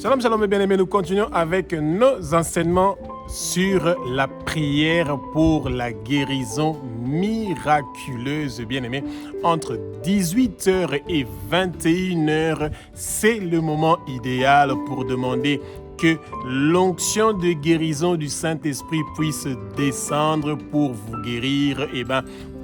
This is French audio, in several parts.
Shalom, shalom mes bien-aimés, nous continuons avec nos enseignements sur la prière pour la guérison miraculeuse, bien-aimés. Entre 18h et 21h, c'est le moment idéal pour demander que l'onction de guérison du Saint-Esprit puisse descendre pour vous guérir.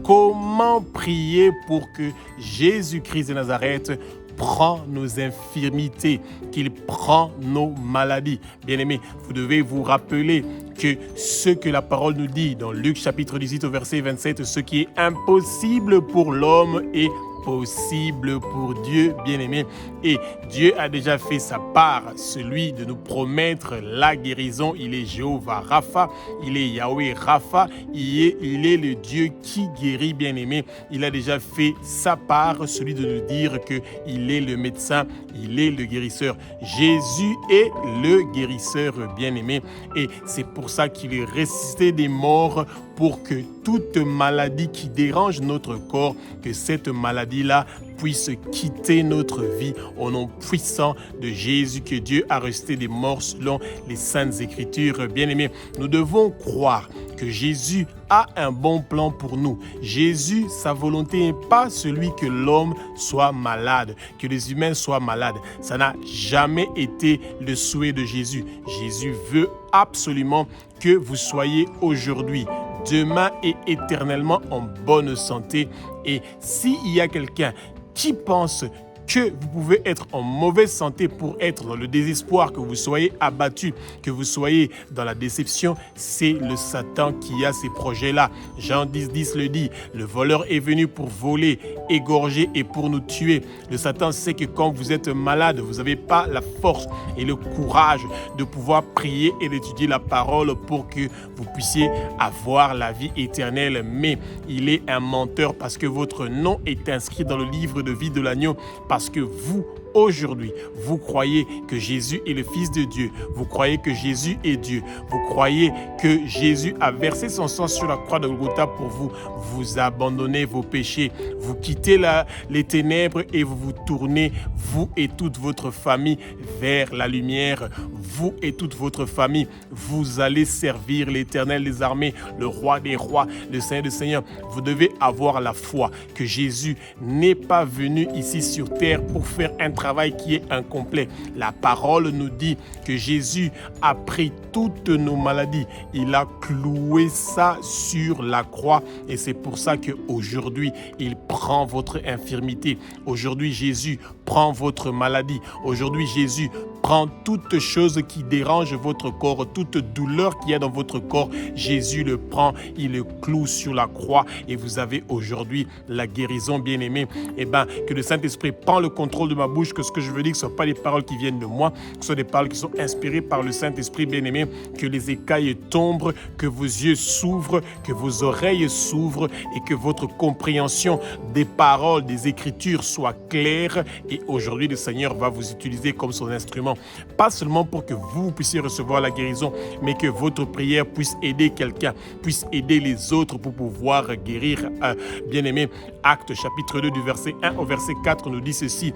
Comment prier pour que Jésus-Christ de Nazareth prend nos infirmités, qu'il prend nos maladies. Bien-aimés, vous devez vous rappeler que ce que la parole nous dit dans Luc chapitre 18 au verset 27, ce qui est impossible pour l'homme est possible pour Dieu, bien-aimé. Et Dieu a déjà fait sa part, celui de nous promettre la guérison. Il est Jéhovah Rapha, il est Yahweh Rapha, il est le Dieu qui guérit, bien-aimé. Il a déjà fait sa part, celui de nous dire qu'il est le médecin, il est le guérisseur. Jésus est le guérisseur, bien-aimé. Et c'est pour ça qu'il est ressuscité des morts, pour que toute maladie qui dérange notre corps, que cette maladie-là puisse quitter notre vie au nom puissant de Jésus, que Dieu a ressuscité des morts selon les Saintes Écritures. Bien-aimés, nous devons croire que Jésus a un bon plan pour nous. Jésus, sa volonté n'est pas celui que l'homme soit malade, que les humains soient malades. Ça n'a jamais été le souhait de Jésus. Jésus veut absolument que vous soyez aujourd'hui, demain et éternellement en bonne santé. Et s'il y a quelqu'un qui pense que vous pouvez être en mauvaise santé pour être dans le désespoir, que vous soyez abattu, que vous soyez dans la déception, c'est le Satan qui a ces projets-là. Jean 10 le dit, le voleur est venu pour voler, égorger et pour nous tuer. Le Satan sait que quand vous êtes malade, vous n'avez pas la force et le courage de pouvoir prier et d'étudier la parole pour que vous puissiez avoir la vie éternelle. Mais il est un menteur parce que votre nom est inscrit dans le livre de vie de l'agneau. Parce que vous, aujourd'hui, vous croyez que Jésus est le Fils de Dieu. Vous croyez que Jésus est Dieu. Vous croyez que Jésus a versé son sang sur la croix de Golgotha pour vous. Vous abandonnez vos péchés. Vous quittez les ténèbres et vous vous tournez, vous et toute votre famille, vers la lumière. Vous et toute votre famille, vous allez servir l'Éternel des armées, le Roi des rois, le Seigneur des seigneurs. Vous devez avoir la foi que Jésus n'est pas venu ici sur terre pour faire un travail qui est incomplet. La parole nous dit que Jésus a pris toutes nos maladies. Il a cloué ça sur la croix et c'est pour ça qu'aujourd'hui, il prend votre infirmité. Aujourd'hui, Jésus prend votre maladie. Aujourd'hui, Jésus prend toute chose qui dérange votre corps, toute douleur qu'il y a dans votre corps. Jésus le prend, il le cloue sur la croix et vous avez aujourd'hui la guérison, bien-aimé. Que le Saint-Esprit prend le contrôle de ma bouche, que ce que je veux dire, ce ne sont pas des paroles qui viennent de moi, que ce sont des paroles qui sont inspirées par le Saint-Esprit, bien-aimé. Que les écailles tombent, que vos yeux s'ouvrent, que vos oreilles s'ouvrent et que votre compréhension des paroles, des Écritures soit claire. Et aujourd'hui, le Seigneur va vous utiliser comme son instrument. Pas seulement pour que vous puissiez recevoir la guérison, mais que votre prière puisse aider quelqu'un, puisse aider les autres pour pouvoir guérir. Bien-aimé, Actes chapitre 2 du verset 1 au verset 4 nous dit ceci,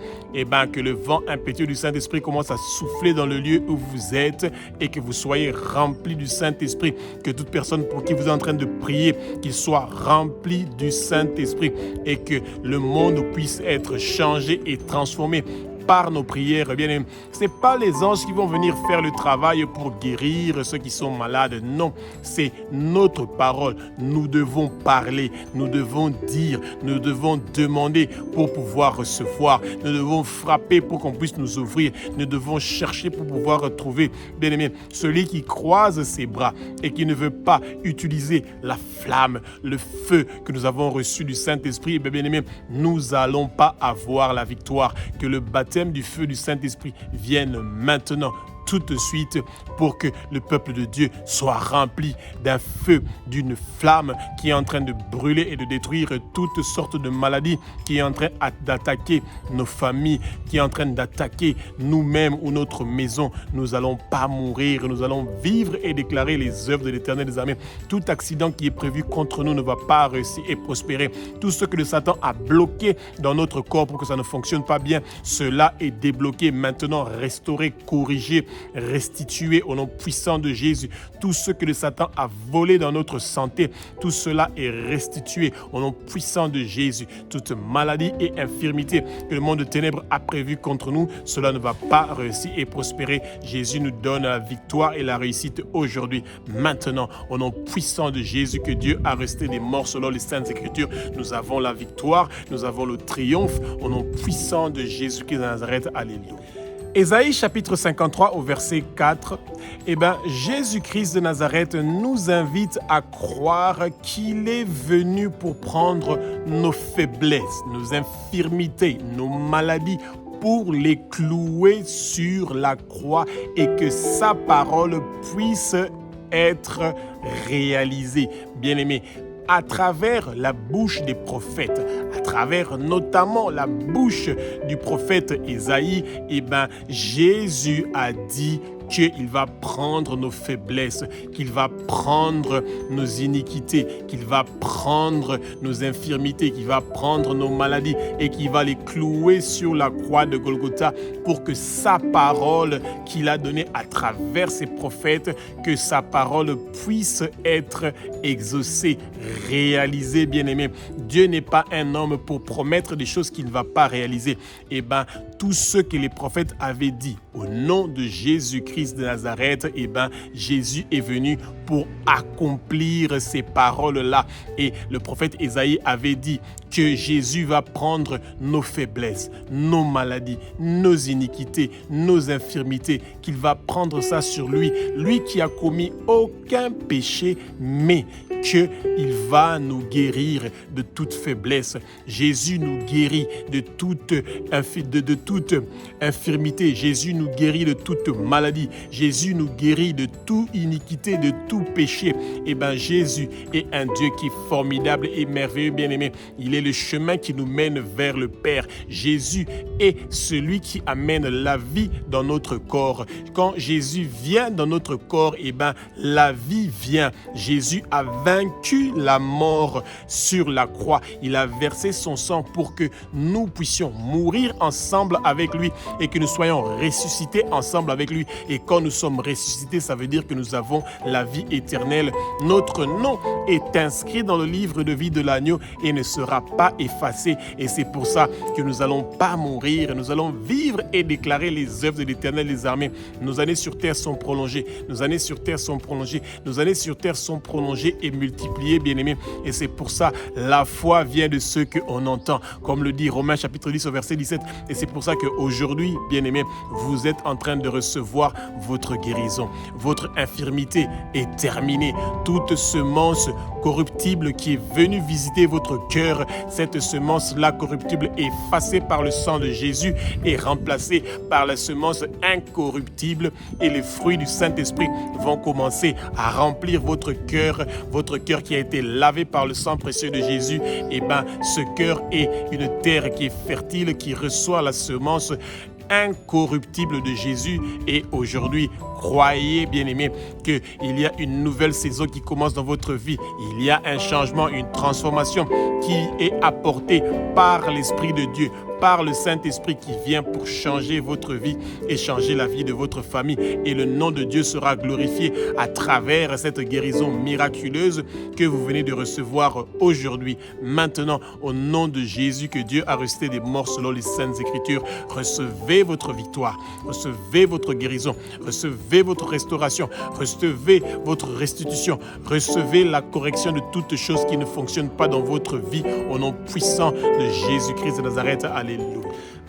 que le vent impétueux du Saint-Esprit commence à souffler dans le lieu où vous êtes et que vous soyez remplis du Saint-Esprit, que toute personne pour qui vous êtes en train de prier, qu'il soit rempli du Saint-Esprit et que le monde puisse être changé et transformé par nos prières, bien aimés. Ce n'est pas les anges qui vont venir faire le travail pour guérir ceux qui sont malades. Non, c'est notre parole. Nous devons parler, nous devons dire, nous devons demander pour pouvoir recevoir. Nous devons frapper pour qu'on puisse nous ouvrir. Nous devons chercher pour pouvoir trouver. Bien aimé, celui qui croise ses bras et qui ne veut pas utiliser la flamme, le feu que nous avons reçu du Saint-Esprit, bien aimé, nous n'allons pas avoir la victoire. Que le baptême du feu du Saint-Esprit vienne maintenant. tout de suite pour que le peuple de Dieu soit rempli d'un feu, d'une flamme qui est en train de brûler et de détruire toutes sortes de maladies, qui est en train d'attaquer nos familles, qui est en train d'attaquer nous-mêmes ou notre maison. Nous n'allons pas mourir, nous allons vivre et déclarer les œuvres de l'Éternel des armées. Tout accident qui est prévu contre nous ne va pas réussir et prospérer. Tout ce que le Satan a bloqué dans notre corps pour que ça ne fonctionne pas bien, cela est débloqué, maintenant restauré, corrigé, restitué au nom puissant de Jésus. Tout ce que le Satan a volé dans notre santé, tout cela est restitué au nom puissant de Jésus. Toute maladie et infirmité que le monde de ténèbres a prévu contre nous, cela ne va pas réussir et prospérer. Jésus nous donne la victoire et la réussite aujourd'hui, maintenant, au nom puissant de Jésus que Dieu a resté des morts selon les Saintes Écritures. Nous avons la victoire, nous avons le triomphe au nom puissant de Jésus-Christ de Nazareth. Alléluia. Ésaïe chapitre 53 au verset 4, Jésus-Christ de Nazareth nous invite à croire qu'il est venu pour prendre nos faiblesses, nos infirmités, nos maladies, pour les clouer sur la croix et que sa parole puisse être réalisée. Bien-aimés, à travers la bouche des prophètes, à travers notamment la bouche du prophète Ésaïe, Jésus a dit qu'il va prendre nos faiblesses, qu'il va prendre nos iniquités, qu'il va prendre nos infirmités, qu'il va prendre nos maladies et qu'il va les clouer sur la croix de Golgotha pour que sa parole qu'il a donnée à travers ses prophètes, que sa parole puisse être exaucée, réalisée, bien-aimé. Dieu n'est pas un homme pour promettre des choses qu'il ne va pas réaliser. Tout ce que les prophètes avaient dit au nom de Jésus-Christ de Nazareth, Jésus est venu pour accomplir ces paroles-là. Et le prophète Ésaïe avait dit que Jésus va prendre nos faiblesses, nos maladies, nos iniquités, nos infirmités, qu'il va prendre ça sur lui, lui qui a commis aucun péché, mais qu'il va nous guérir de toute faiblesse. Jésus nous guérit de toute infirmité. Jésus nous guérit de toute maladie. Jésus nous guérit de toute iniquité, de tout péché. Jésus est un Dieu qui est formidable et merveilleux, bien-aimé. Il est le chemin qui nous mène vers le Père. Jésus est celui qui amène la vie dans notre corps. Quand Jésus vient dans notre corps, la vie vient. Jésus a vaincu la mort sur la croix. Il a versé son sang pour que nous puissions mourir ensemble avec lui et que nous soyons ressuscités ensemble avec lui. Et quand nous sommes ressuscités, ça veut dire que nous avons la vie éternelle. Notre nom est inscrit dans le livre de vie de l'agneau et ne sera pas effacé. Et c'est pour ça que nous n'allons pas mourir. Nous allons vivre et déclarer les œuvres de l'Éternel des armées. Nos années sur terre sont prolongées. Nos années sur terre sont prolongées. Nos années sur terre sont prolongées et multipliées, bien-aimés. Et c'est pour ça, la foi vient de ce qu'on entend. Comme le dit Romains chapitre 10 au verset 17. Et c'est pour ça qu'aujourd'hui, bien-aimés, vous êtes en train de recevoir votre guérison. Votre infirmité est terminée. Toute semence corruptible qui est venue visiter votre cœur, cette semence-là corruptible est effacée par le sang de Jésus et remplacée par la semence incorruptible et les fruits du Saint-Esprit vont commencer à remplir votre cœur qui a été lavé par le sang précieux de Jésus. Ce cœur est une terre qui est fertile, qui reçoit la semence incorruptible de Jésus. Et aujourd'hui, croyez, bien-aimés, qu'il y a une nouvelle saison qui commence dans votre vie. Il y a un changement, une transformation qui est apportée par l'Esprit de Dieu, par le Saint-Esprit qui vient pour changer votre vie et changer la vie de votre famille. Et le nom de Dieu sera glorifié à travers cette guérison miraculeuse que vous venez de recevoir aujourd'hui. Maintenant, au nom de Jésus, que Dieu a ressuscité des morts selon les Saintes Écritures, recevez votre victoire, recevez votre guérison, recevez votre restauration, recevez votre restitution, recevez la correction de toutes choses qui ne fonctionnent pas dans votre vie au nom puissant de Jésus-Christ de Nazareth. Alléluia.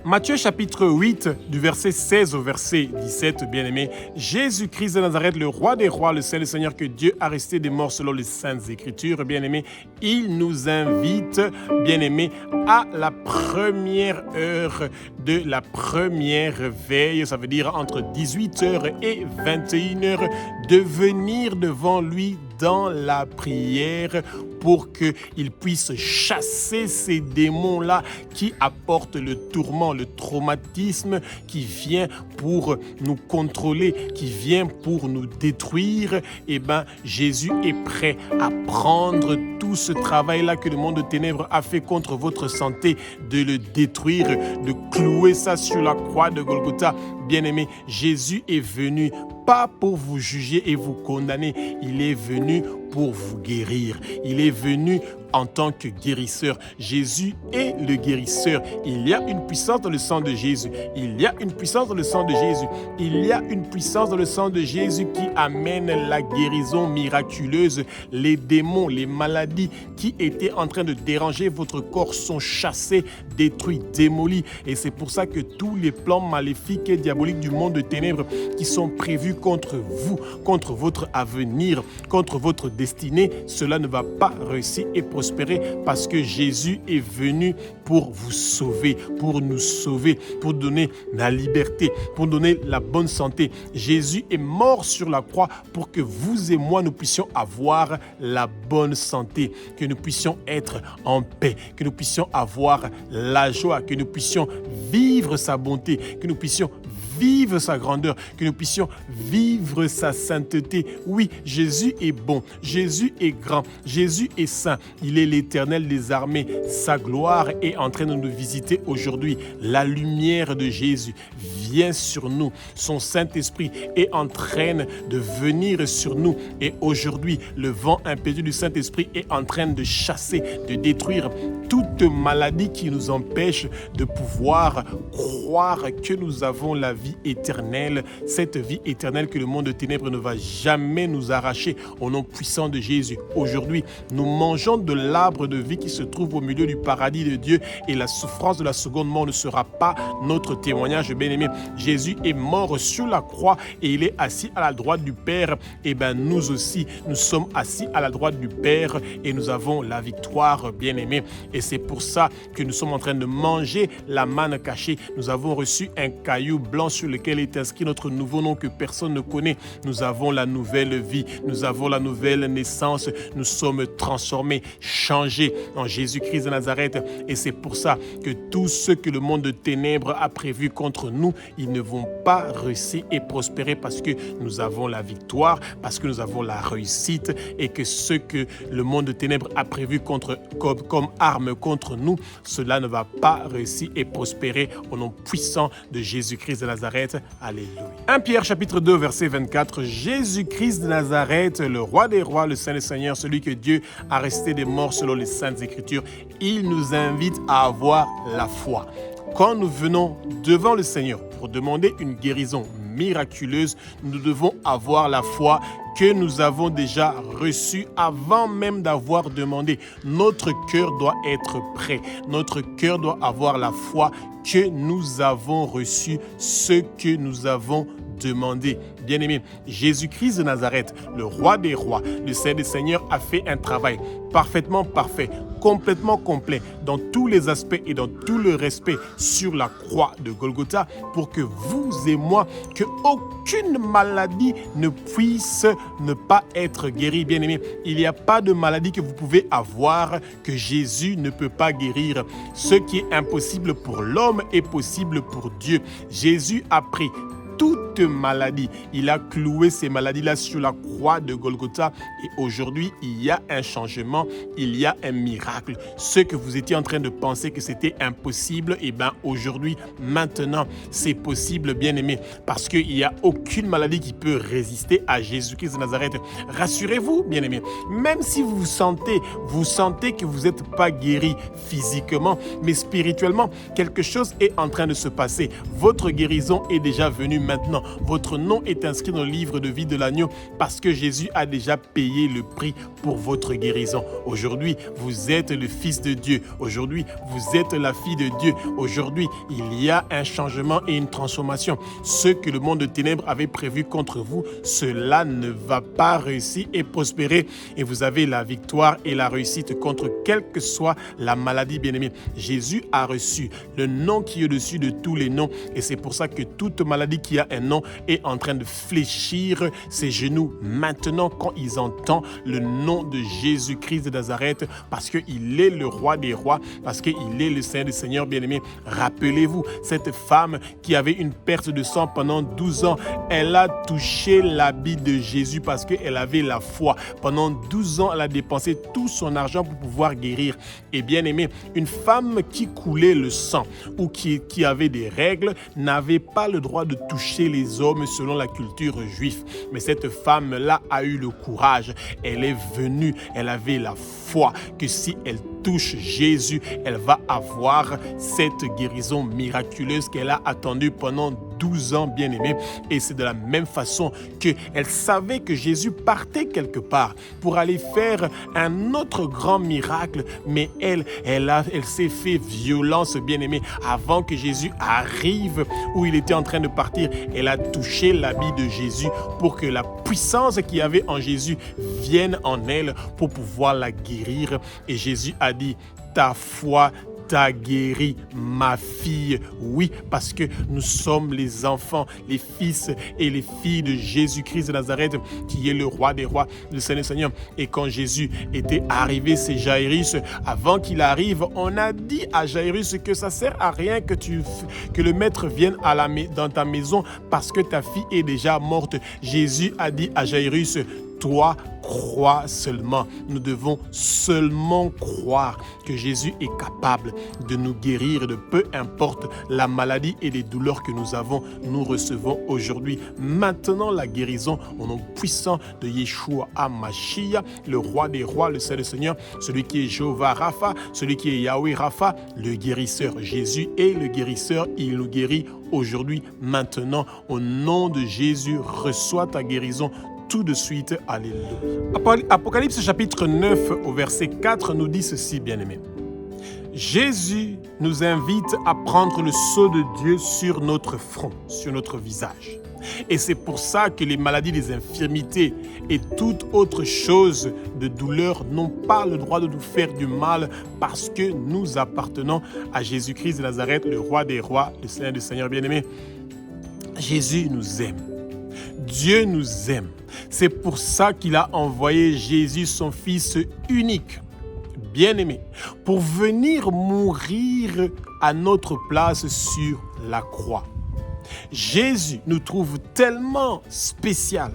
Matthieu chapitre 8, du verset 16 au verset 17, bien-aimé, Jésus-Christ de Nazareth, le roi des rois, le Saint le Seigneur que Dieu a resté des morts selon les Saintes Écritures, bien-aimé, il nous invite, bien-aimé, à la première heure de la première veille, ça veut dire entre 18h et 21h, de venir devant lui dans la prière pour qu'il puisse chasser ces démons-là qui apportent le tourment, le traumatisme, qui vient pour nous contrôler, qui vient pour nous détruire. Eh bien, Jésus est prêt à prendre tout ce travail-là que le monde de ténèbres a fait contre votre santé, de le détruire, de clouer ça sur la croix de Golgotha. Bien-aimé, Jésus est venu pas pour vous juger et vous condamner, il est venu pour vous guérir. Il est venu en tant que guérisseur. Jésus est le guérisseur. Il y a une puissance dans le sang de Jésus. Il y a une puissance dans le sang de Jésus. Il y a une puissance dans le sang de Jésus qui amène la guérison miraculeuse. Les démons, les maladies qui étaient en train de déranger votre corps sont chassés, détruits, démolis. Et c'est pour ça que tous les plans maléfiques et diaboliques du monde de ténèbres qui sont prévus contre vous, contre votre avenir, contre votre destinée, cela ne va pas réussir et prospérer parce que Jésus est venu pour vous sauver, pour nous sauver, pour donner la liberté, pour donner la bonne santé. Jésus est mort sur la croix pour que vous et moi, nous puissions avoir la bonne santé, que nous puissions être en paix, que nous puissions avoir la joie, que nous puissions vivre sa bonté, que nous puissions vivre sa grandeur, que nous puissions vivre sa sainteté. Oui, Jésus est bon, Jésus est grand, Jésus est saint, il est l'Éternel des armées. Sa gloire est en train de nous visiter aujourd'hui. La lumière de Jésus vient sur nous. Son Saint-Esprit est en train de venir sur nous. Et aujourd'hui, le vent impétueux du Saint-Esprit est en train de chasser, de détruire toute maladie qui nous empêche de pouvoir croire que nous avons la vie éternelle, cette vie éternelle que le monde de ténèbres ne va jamais nous arracher au nom puissant de Jésus. Aujourd'hui, nous mangeons de l'arbre de vie qui se trouve au milieu du paradis de Dieu et la souffrance de la seconde mort ne sera pas notre témoignage, bien-aimé. Jésus est mort sur la croix et il est assis à la droite du Père. Et bien nous aussi, nous sommes assis à la droite du Père et nous avons la victoire, bien-aimé. Et c'est pour ça que nous sommes en train de manger la manne cachée. Nous avons reçu un caillou blanc sur lequel est inscrit notre nouveau nom que personne ne connaît. Nous avons la nouvelle vie, nous avons la nouvelle naissance, nous sommes transformés, changés en Jésus-Christ de Nazareth. Et c'est pour ça que tout ce que le monde de ténèbres a prévu contre nous, ils ne vont pas réussir et prospérer parce que nous avons la victoire, parce que nous avons la réussite et que ce que le monde de ténèbres a prévu comme arme contre nous, cela ne va pas réussir et prospérer au nom puissant de Jésus-Christ de Nazareth. Alléluia. 1 Pierre chapitre 2 verset 24. Jésus-Christ de Nazareth, le roi des rois, le Saint des seigneurs, celui que Dieu a resté des morts selon les saintes écritures, il nous invite à avoir la foi. Quand nous venons devant le Seigneur pour demander une guérison miraculeuse, nous devons avoir la foi que nous avons déjà reçue avant même d'avoir demandé. Notre cœur doit être prêt. Notre cœur doit avoir la foi que nous avons reçu ce que nous avons demandé. Bien-aimé, Jésus-Christ de Nazareth, le roi des rois, le Saint des seigneurs, a fait un travail parfaitement parfait, complètement complet, dans tous les aspects et dans tout le respect sur la croix de Golgotha pour que vous et moi, que aucune maladie ne puisse ne pas être guérie. Bien-aimé, il n'y a pas de maladie que vous pouvez avoir que Jésus ne peut pas guérir. Ce qui est impossible pour l'homme est possible pour Dieu. Jésus a pris toute maladie. Il a cloué ces maladies-là sur la croix de Golgotha et aujourd'hui, il y a un changement, il y a un miracle. Ce que vous étiez en train de penser que c'était impossible, et bien aujourd'hui, maintenant, c'est possible, bien-aimé, parce qu'il n'y a aucune maladie qui peut résister à Jésus-Christ de Nazareth. Rassurez-vous, bien-aimé, même si vous sentez que vous n'êtes pas guéri physiquement, mais spirituellement, quelque chose est en train de se passer. Votre guérison est déjà venue maintenant. Votre nom est inscrit dans le livre de vie de l'agneau parce que Jésus a déjà payé le prix pour votre guérison. Aujourd'hui, vous êtes le fils de Dieu. Aujourd'hui, vous êtes la fille de Dieu. Aujourd'hui, il y a un changement et une transformation. Ce que le monde de ténèbres avait prévu contre vous, cela ne va pas réussir et prospérer. Et vous avez la victoire et la réussite contre quelle que soit la maladie, bien-aimée. Jésus a reçu le nom qui est au-dessus de tous les noms. Et c'est pour ça que toute maladie qui a un nom est en train de fléchir ses genoux maintenant quand ils entendent le nom de Jésus-Christ de Nazareth, parce qu'il est le roi des rois, parce qu'il est le Seigneur des seigneurs, bien-aimés. Rappelez-vous, cette femme qui avait une perte de sang pendant 12 ans, elle a touché l'habit de Jésus parce qu'elle avait la foi. Pendant 12 ans, elle a dépensé tout son argent pour pouvoir guérir. Et bien-aimé, une femme qui coulait le sang ou qui avait des règles n'avait pas le droit de toucher les hommes selon la culture juive. Mais cette femme-là a eu le courage. Elle est venue, elle avait la foi que si elle touche Jésus, elle va avoir cette guérison miraculeuse qu'elle a attendue pendant 12 ans, bien-aimée. Et c'est de la même façon qu'elle savait que Jésus partait quelque part pour aller faire un autre grand miracle, mais elle s'est fait violence, bien-aimée. Avant que Jésus arrive où il était en train de partir, elle a touché l'habit de Jésus pour que la puissance qu'il y avait en Jésus vienne en elle pour pouvoir la guérir. Et Jésus a dit, ta foi t'a guéri, ma fille. Oui, parce que nous sommes les enfants, les fils et les filles de Jésus-Christ de Nazareth, qui est le roi des rois, le Seigneur des seigneurs. Et quand Jésus était arrivé, c'est Jairus. Avant qu'il arrive, on a dit à Jairus que ça sert à rien que le maître vienne dans ta maison parce que ta fille est déjà morte. Jésus a dit à Jairus, toi, crois seulement. Nous devons seulement croire que Jésus est capable de nous guérir de peu importe la maladie et les douleurs que nous avons. Nous recevons aujourd'hui maintenant la guérison au nom puissant de Yeshua HaMashiach, le roi des rois, le Seigneur des seigneurs, celui qui est Jéhovah Rapha, celui qui est Yahweh Rapha, le guérisseur. Jésus est le guérisseur, il nous guérit aujourd'hui, maintenant. Au nom de Jésus, reçois ta guérison tout de suite. Alléluia. Apocalypse chapitre 9 au verset 4 nous dit ceci, bien-aimés. Jésus nous invite à prendre le sceau de Dieu sur notre front, sur notre visage. Et c'est pour ça que les maladies, les infirmités et toute autre chose de douleur n'ont pas le droit de nous faire du mal parce que nous appartenons à Jésus-Christ de Nazareth, le roi des rois, le Seigneur des seigneurs, bien-aimés. Jésus nous aime. Dieu nous aime. C'est pour ça qu'il a envoyé Jésus, son Fils unique, bien-aimé, pour venir mourir à notre place sur la croix. Jésus nous trouve tellement spécial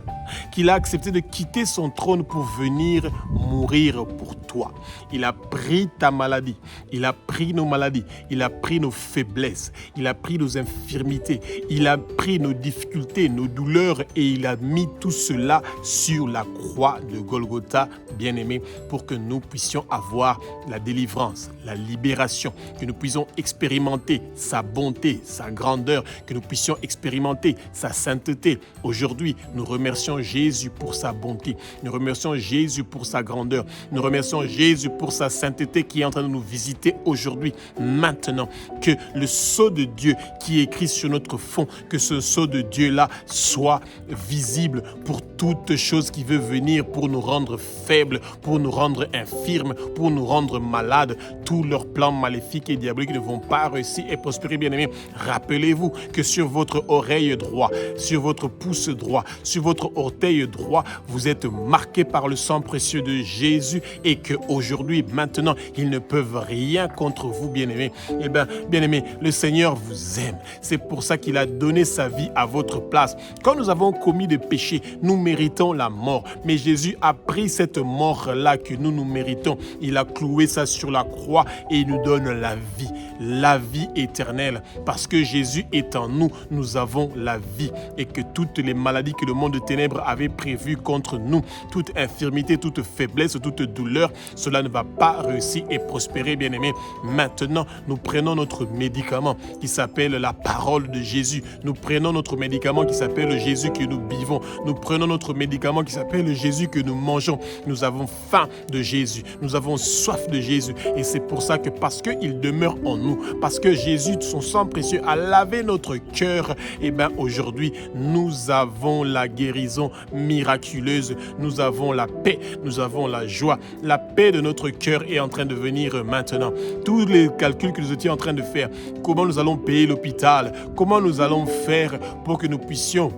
qu'il a accepté de quitter son trône pour venir mourir pour toi. Il a pris ta maladie, il a pris nos maladies, il a pris nos faiblesses, il a pris nos infirmités, il a pris nos difficultés, nos douleurs et il a mis tout cela sur la croix de Golgotha, bien-aimé, pour que nous puissions avoir la délivrance, la libération, que nous puissions expérimenter sa bonté, sa grandeur, que nous puissions expérimenter sa sainteté. Aujourd'hui, nous remercions Jésus pour sa bonté. Nous remercions Jésus pour sa grandeur. Nous remercions Jésus pour sa sainteté qui est en train de nous visiter aujourd'hui. Maintenant, que le sceau de Dieu qui est écrit sur notre front, que ce sceau de Dieu-là soit visible pour toute chose qui veut venir pour nous rendre faibles, pour nous rendre infirmes, pour nous rendre malades. Tous leurs plans maléfiques et diaboliques ne vont pas réussir et prospérer, bien-aimés. Rappelez-vous que sur votre oreille droite, sur votre pouce droit, sur votre orteil droit, vous êtes marqués par le sang précieux de Jésus et qu'aujourd'hui, maintenant, ils ne peuvent rien contre vous, bien-aimés. Eh bien, bien-aimés, le Seigneur vous aime. C'est pour ça qu'il a donné sa vie à votre place. Quand nous avons commis des péchés, nous méritons la mort. Mais Jésus a pris cette mort-là que nous méritons. Il a cloué ça sur la croix et il nous donne la vie. la vie éternelle. Parce que Jésus est en nous, nous avons la vie. Et que toutes les maladies que le monde de ténèbres avait prévues contre nous, toute infirmité, toute faiblesse, toute douleur, cela ne va pas réussir et prospérer, bien-aimés. Maintenant, nous prenons notre médicament qui s'appelle la parole de Jésus. Nous prenons notre médicament qui s'appelle Jésus que nous buvons. Nous prenons notre médicament qui s'appelle Jésus que nous mangeons. Nous avons faim de Jésus. Nous avons soif de Jésus. Et c'est pour ça que parce qu'il demeure en nous, parce que Jésus, son sang précieux, a lavé notre cœur, et bien aujourd'hui, nous avons la guérison miraculeuse. Nous avons la paix. Nous avons la joie. La paix de notre cœur est en train de venir maintenant. Tous les calculs que nous étions en train de faire, comment nous allons payer l'hôpital, comment nous allons faire pour que nous puissions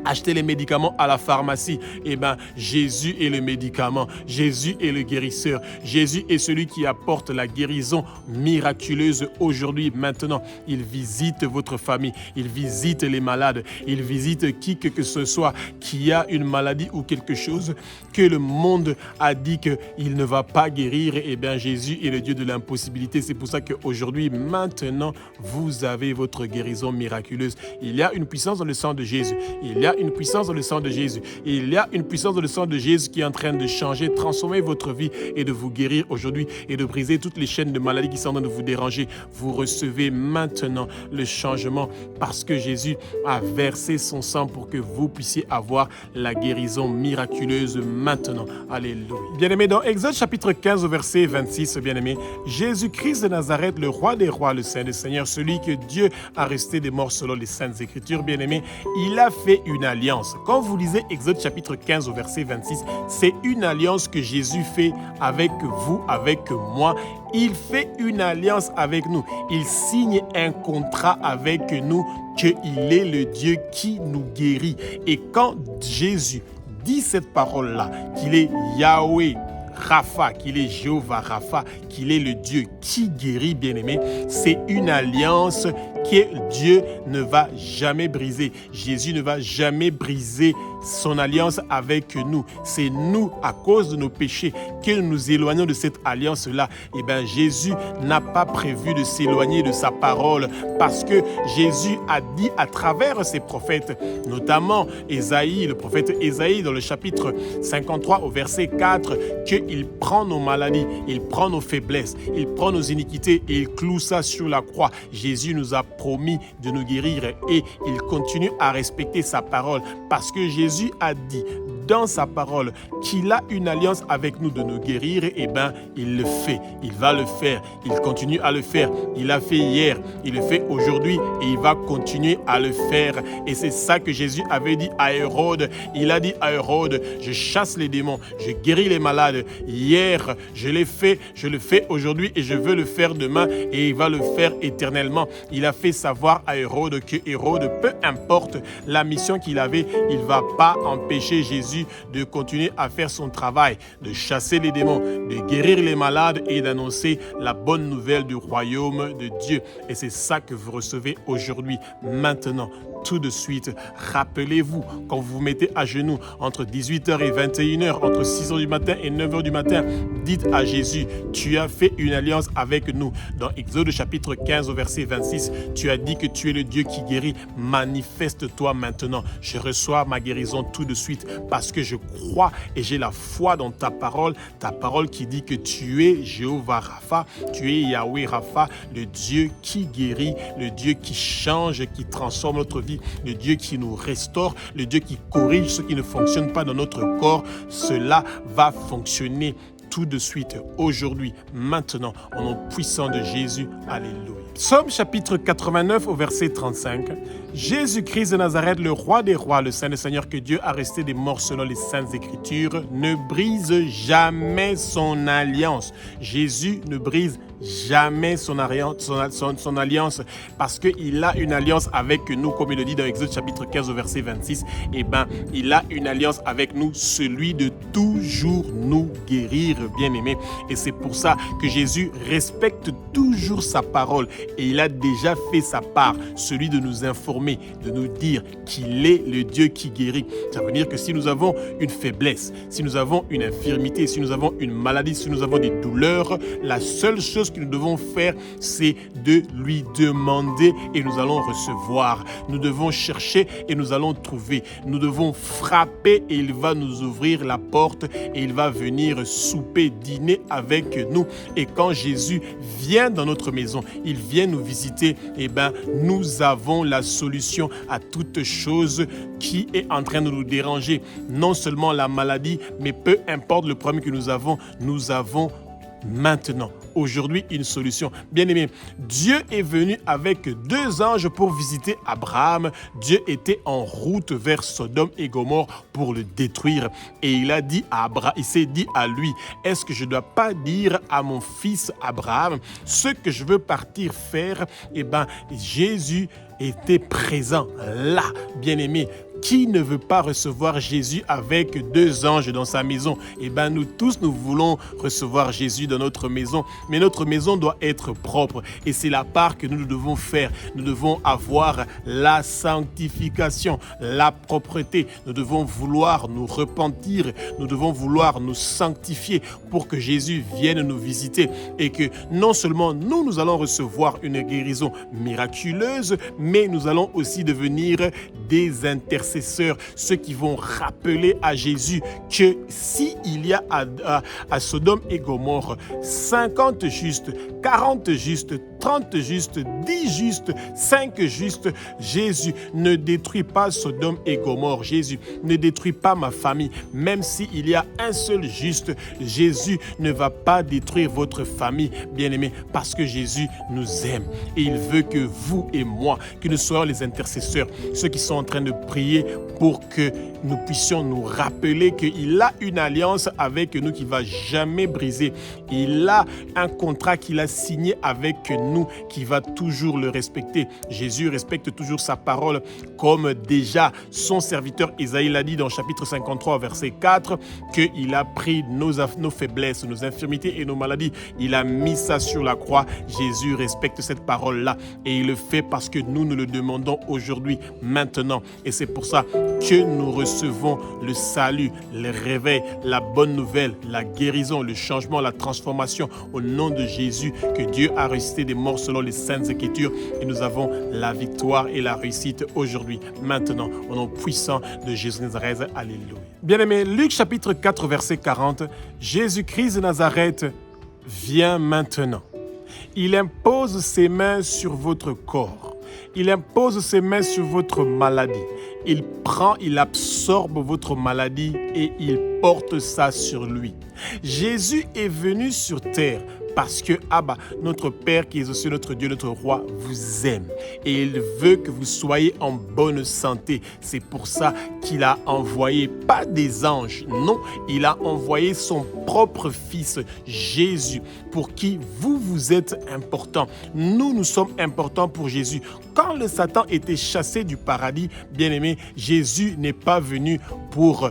acheter les médicaments à la pharmacie. Eh bien, Jésus est le médicament. Jésus est le guérisseur. Jésus est celui qui apporte la guérison miraculeuse aujourd'hui, maintenant. Il visite votre famille. Il visite les malades. Il visite qui que ce soit qui a une maladie ou quelque chose que le monde a dit qu'il ne va pas guérir. Eh bien, Jésus est le Dieu de l'impossibilité. C'est pour ça qu'aujourd'hui, maintenant, vous avez votre guérison miraculeuse. Il y a une puissance dans le sang de Jésus. Il y a une puissance dans le sang de Jésus. Il y a une puissance dans le sang de Jésus qui est en train de changer, transformer votre vie et de vous guérir aujourd'hui et de briser toutes les chaînes de maladie qui sont en train de vous déranger. Vous recevez maintenant le changement parce que Jésus a versé son sang pour que vous puissiez avoir la guérison miraculeuse maintenant. Alléluia. Bien-aimés, dans Exode chapitre 15 au verset 26, bien-aimés, Jésus-Christ de Nazareth, le roi des rois, le Saint des seigneurs, celui que Dieu a resté des morts selon les saintes écritures, bien-aimés, il a fait une alliance. Quand vous lisez Exode chapitre 15 au verset 26, c'est une alliance que Jésus fait avec vous, avec moi. Il fait une alliance avec nous. Il signe un contrat avec nous qu'il est le Dieu qui nous guérit. Et quand Jésus dit cette parole-là, qu'il est Yahweh Rapha, qu'il est Jéhovah Rapha, qu'il est le Dieu qui guérit, bien-aimé, c'est une alliance que Dieu ne va jamais briser. Jésus ne va jamais briser son alliance avec nous. C'est nous, à cause de nos péchés, que nous nous éloignons de cette alliance-là. Et bien, Jésus n'a pas prévu de s'éloigner de sa parole parce que Jésus a dit à travers ses prophètes, notamment Ésaïe, le prophète Ésaïe, dans le chapitre 53 au verset 4, qu'il prend nos maladies, il prend nos faiblesses, il prend nos iniquités et il cloue ça sur la croix. Jésus nous a promis de nous guérir et il continue à respecter sa parole parce que Jésus a dit dans sa parole qu'il a une alliance avec nous de nous guérir. Et bien, il le fait, il va le faire, il continue à le faire. Il l'a fait hier, il le fait aujourd'hui et il va continuer à le faire. Et c'est ça que Jésus avait dit à Hérode. Il a dit à Hérode, je chasse les démons, je guéris les malades. Hier, je l'ai fait, je le fais aujourd'hui et je veux le faire demain et il va le faire éternellement. Il a fait savoir à Hérode que Hérode, peu importe la mission qu'il avait, il ne va pas empêcher Jésus de continuer à faire son travail, de chasser les démons, de guérir les malades et d'annoncer la bonne nouvelle du royaume de Dieu. Et c'est ça que vous recevez aujourd'hui, maintenant, tout de suite. Rappelez-vous, quand vous vous mettez à genoux entre 18h et 21h, entre 6h du matin et 9h du matin, dites à Jésus, tu as fait une alliance avec nous. Dans Exode chapitre 15 au verset 26, tu as dit que tu es le Dieu qui guérit. Manifeste-toi maintenant. Je reçois ma guérison tout de suite parce que je crois et j'ai la foi dans ta parole qui dit que tu es Jéhovah Rapha, tu es Yahweh Rapha, le Dieu qui guérit, le Dieu qui change, qui transforme notre vie, le Dieu qui nous restaure, le Dieu qui corrige ce qui ne fonctionne pas dans notre corps. Cela va fonctionner tout de suite, aujourd'hui, maintenant, au nom puissant de Jésus. Alléluia. Psaume chapitre 89 au verset 35. Jésus-Christ de Nazareth, le roi des rois, le Saint des seigneurs que Dieu a resté des morts selon les saintes écritures, ne brise jamais son alliance. Jésus ne brise jamais son alliance parce qu'il a une alliance avec nous, comme il le dit dans Exode chapitre 15 au verset 26. Eh bien, il a une alliance avec nous, celui de toujours nous guérir, bien-aimés. Et c'est pour ça que Jésus respecte toujours sa parole. et il a déjà fait sa part, celui de nous informer, de nous dire qu'il est le Dieu qui guérit. Ça veut dire que si nous avons une faiblesse, si nous avons une infirmité, si nous avons une maladie, si nous avons des douleurs, la seule chose que nous devons faire, c'est de lui demander et nous allons recevoir. Nous devons chercher et nous allons trouver. Nous devons frapper et il va nous ouvrir la porte et il va venir souper, dîner avec nous. Et quand Jésus vient dans notre maison, il vient nous visiter, eh bien, nous avons la solution à toute chose qui est en train de nous déranger. Non seulement la maladie, mais peu importe le problème que nous avons maintenant, aujourd'hui, une solution. Bien-aimés, Dieu est venu avec 2 anges pour visiter Abraham. Dieu était en route vers Sodome et Gomorrhe pour le détruire. Et il a dit à Abraham, il s'est dit à lui, est-ce que je ne dois pas dire à mon fils Abraham ce que je veux partir faire? Eh bien, Jésus était présent là, bien-aimés. Qui ne veut pas recevoir Jésus avec 2 anges dans sa maison? Eh bien, nous tous, nous voulons recevoir Jésus dans notre maison, mais notre maison doit être propre. Et c'est la part que nous devons faire. Nous devons avoir la sanctification, la propreté. Nous devons vouloir nous repentir. Nous devons vouloir nous sanctifier pour que Jésus vienne nous visiter et que non seulement nous allons recevoir une guérison miraculeuse, mais nous allons aussi devenir des intercesseurs, ceux qui vont rappeler à Jésus que s'il y a à Sodome et Gomorrhe 50 justes, 40 justes, 30 justes, 10 justes, 5 justes, Jésus ne détruit pas Sodome et Gomorrhe. Jésus ne détruit pas ma famille. Même s'il y a un seul juste, Jésus ne va pas détruire votre famille, bien-aimés, parce que Jésus nous aime. Et il veut que vous et moi, que nous soyons les intercesseurs, ceux qui sont en train de prier pour que nous puissions nous rappeler qu'il a une alliance avec nous qui ne va jamais briser. Il a un contrat qu'il a signé avec nous qui va toujours le respecter. Jésus respecte toujours sa parole, comme déjà son serviteur Isaïe l'a dit dans chapitre 53, verset 4, qu'il a pris nos faiblesses, nos infirmités et nos maladies. Il a mis ça sur la croix. Jésus respecte cette parole-là et il le fait parce que nous le demandons aujourd'hui, maintenant. Et c'est pour ça que nous recevons le salut, le réveil, la bonne nouvelle, la guérison, le changement, la transformation au nom de Jésus, que Dieu a ressuscité des morts selon les saintes écritures et nous avons la victoire et la réussite aujourd'hui, maintenant, au nom puissant de Jésus de Nazareth. Alléluia. Bien-aimés, Luc chapitre 4, verset 40, Jésus-Christ de Nazareth vient maintenant. Il impose ses mains sur votre corps. Il impose ses mains sur votre maladie. Il absorbe votre maladie et il porte ça sur lui. Jésus est venu sur terre parce que Abba, notre Père qui est aussi notre Dieu, notre Roi, vous aime. Et il veut que vous soyez en bonne santé. C'est pour ça qu'il a envoyé, pas des anges, non, il a envoyé son propre Fils, Jésus, pour qui vous êtes important. Nous sommes importants pour Jésus. Quand le Satan était chassé du paradis, bien-aimé, Jésus n'est pas venu pour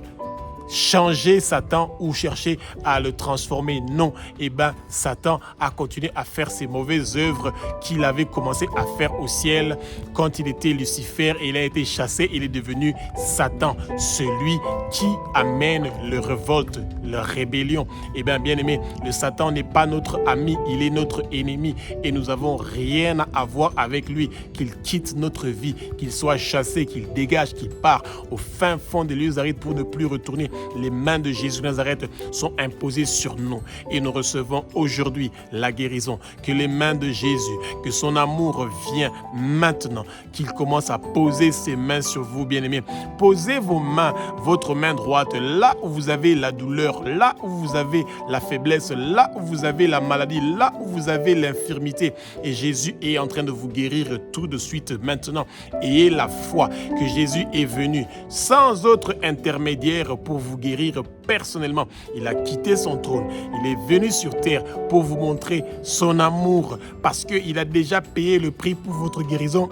changer Satan ou chercher à le transformer. Non, eh bien, Satan a continué à faire ses mauvaises œuvres qu'il avait commencé à faire au ciel quand il était Lucifer et il a été chassé. Il est devenu Satan, celui qui amène le révolte, la rébellion. Eh bien, bien-aimé, le Satan n'est pas notre ami, il est notre ennemi et nous n'avons rien à voir avec lui. Qu'il quitte notre vie, qu'il soit chassé, qu'il dégage, qu'il part au fin fond de l'Israël pour ne plus retourner. Les mains de Jésus de Nazareth sont imposées sur nous et nous recevons aujourd'hui la guérison. Que les mains de Jésus, que son amour vient maintenant, qu'il commence à poser ses mains sur vous, bien-aimés. Posez vos mains, votre main droite, là où vous avez la douleur, là où vous avez la faiblesse, là où vous avez la maladie, là où vous avez l'infirmité. Et Jésus est en train de vous guérir tout de suite maintenant. Ayez la foi que Jésus est venu sans autre intermédiaire pour vous guérir personnellement. Il a quitté son trône. Il est venu sur terre pour vous montrer son amour parce qu'il a déjà payé le prix pour votre guérison.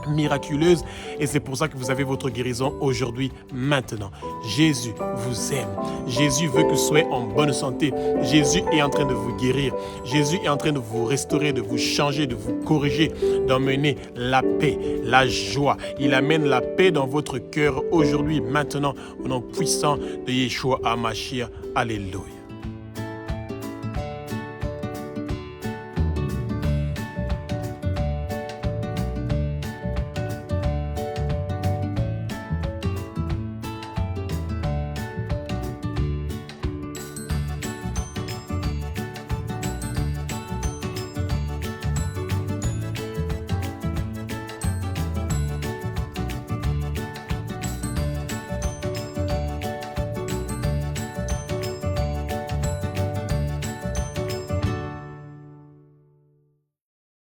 miraculeuse et c'est pour ça que vous avez votre guérison aujourd'hui, maintenant. Jésus vous aime. Jésus veut que vous soyez en bonne santé. Jésus est en train de vous guérir. Jésus est en train de vous restaurer, de vous changer, de vous corriger, d'emmener la paix, la joie. Il amène la paix dans votre cœur aujourd'hui, maintenant, au nom puissant de Yeshua HaMashiach. Alléluia.